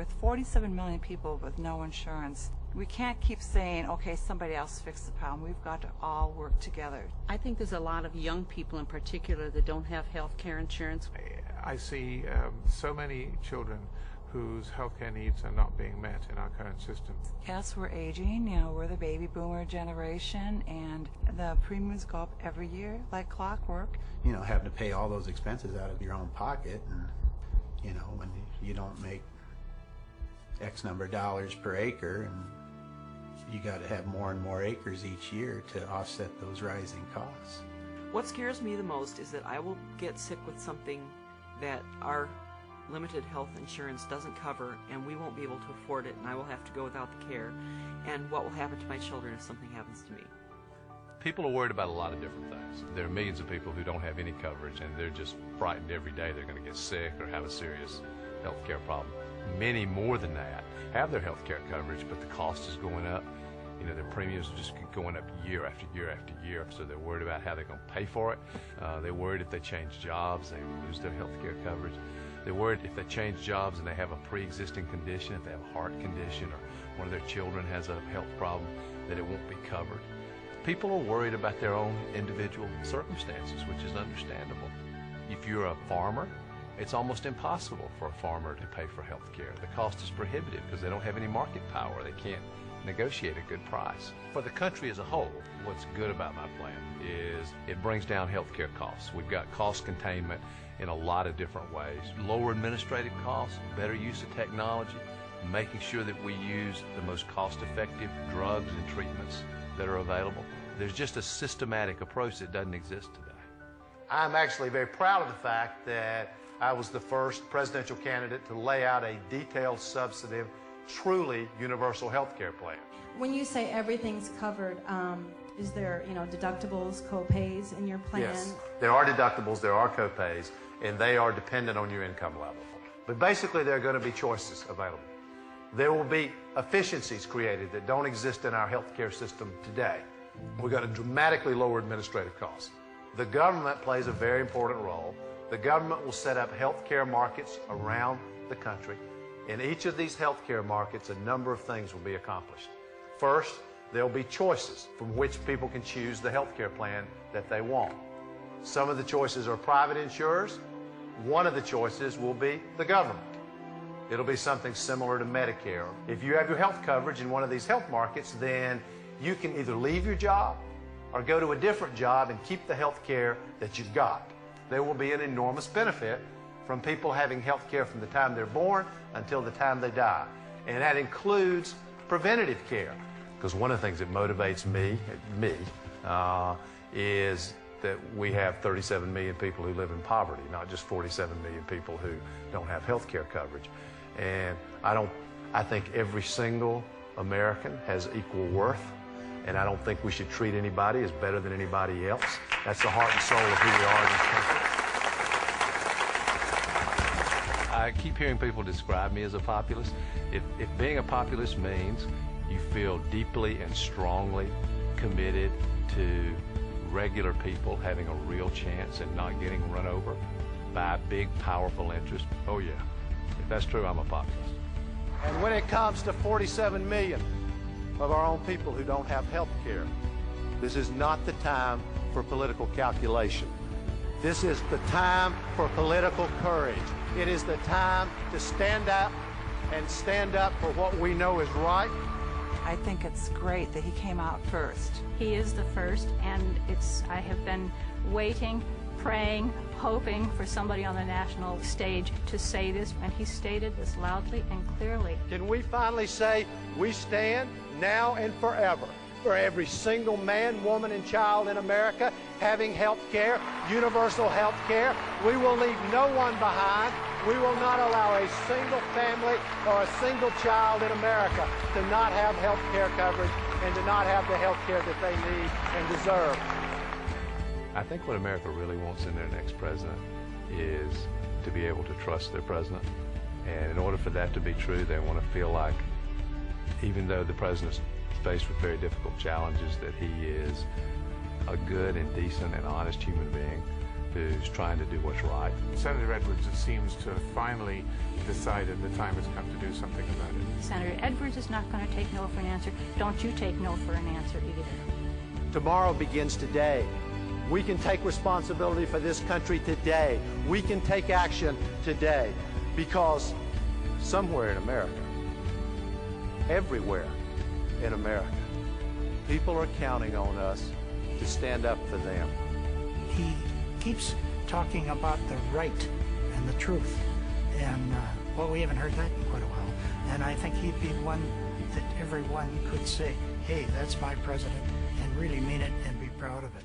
With 47 million people with no insurance, we can't keep saying, okay, somebody else fix the problem. We've got to all work together. I think there's a lot of young people in particular that don't have health care insurance. I see so many children whose health care needs are not being met in our current system. Yes, we're aging, we're the baby boomer generation, and the premiums go up every year like clockwork. Having to pay all those expenses out of your own pocket, and when you don't make X number of dollars per acre, and you got to have more and more acres each year to offset those rising costs. What scares me the most is that I will get sick with something that our limited health insurance doesn't cover, and we won't be able to afford it, and I will have to go without the care. And what will happen to my children if something happens to me? People are worried about a lot of different things. There are millions of people who don't have any coverage, and they're just frightened every day they're going to get sick or have a serious health care problem. Many more than that have their health care coverage, but the cost is going up. Their premiums are just going up year after year after year, so they're worried about how they're going to pay for it. They're worried if they change jobs, they lose their health care coverage. They're worried if they change jobs and they have a pre-existing condition, if they have a heart condition or one of their children has a health problem, that it won't be covered. People are worried about their own individual circumstances, which is understandable. If you're a farmer, it's almost impossible for a farmer to pay for health care. The cost is prohibitive because they don't have any market power. They can't negotiate a good price. For the country as a whole, what's good about my plan is it brings down health care costs. We've got cost containment in a lot of different ways. Lower administrative costs, better use of technology, making sure that we use the most cost-effective drugs and treatments that are available. There's just a systematic approach that doesn't exist today. I'm actually very proud of the fact that I was the first presidential candidate to lay out a detailed, substantive, truly universal health care plan. When you say everything's covered, is there, deductibles, co-pays in your plan? Yes, there are deductibles, there are co-pays, and they are dependent on your income level. But basically, there are going to be choices available. There will be efficiencies created that don't exist in our healthcare system today. We're going to dramatically lower administrative costs. The government plays a very important role. The government will set up healthcare markets around the country. In each of these healthcare markets, a number of things will be accomplished. First, there'll be choices from which people can choose the healthcare plan that they want. Some of the choices are private insurers. One of the choices will be the government. It'll be something similar to Medicare. If you have your health coverage in one of these health markets, then you can either leave your job or go to a different job and keep the health care that you've got. There will be an enormous benefit from people having health care from the time they're born until the time they die. And that includes preventative care. Because one of the things that motivates me is that we have 37 million people who live in poverty, not just 47 million people who don't have health care coverage. And I think every single American has equal worth, and I don't think we should treat anybody as better than anybody else. That's the heart and soul of who we are in this country. I keep hearing people describe me as a populist. If being a populist means you feel deeply and strongly committed to regular people having a real chance and not getting run over by big, powerful interests, oh yeah. If that's true, I'm a populist. And when it comes to 47 million of our own people who don't have health care, this is not the time for political calculation. This is the time for political courage. It is the time to stand up and stand up for what we know is right. I think it's great that he came out first. He is the first, and I have been waiting, praying, hoping for somebody on the national stage to say this, and he stated this loudly and clearly. Can we finally say we stand now and forever for every single man, woman, and child in America having health care, universal health care? We will leave no one behind. We will not allow a single family or a single child in America to not have health care coverage and to not have the health care that they need and deserve. I think what America really wants in their next president is to be able to trust their president. And in order for that to be true, they want to feel like, even though the president's faced with very difficult challenges, that he is a good and decent and honest human being, who's trying to do what's right. Senator Edwards, it seems to have finally decided the time has come to do something about it. Senator Edwards is not going to take no for an answer. Don't you take no for an answer either. Tomorrow begins today. We can take responsibility for this country today. We can take action today, because somewhere in America, everywhere in America, people are counting on us to stand up for them. He keeps talking about the right and the truth, and well, we haven't heard that in quite a while. And I think he'd be one that everyone could say, hey, that's my president, and really mean it and be proud of it.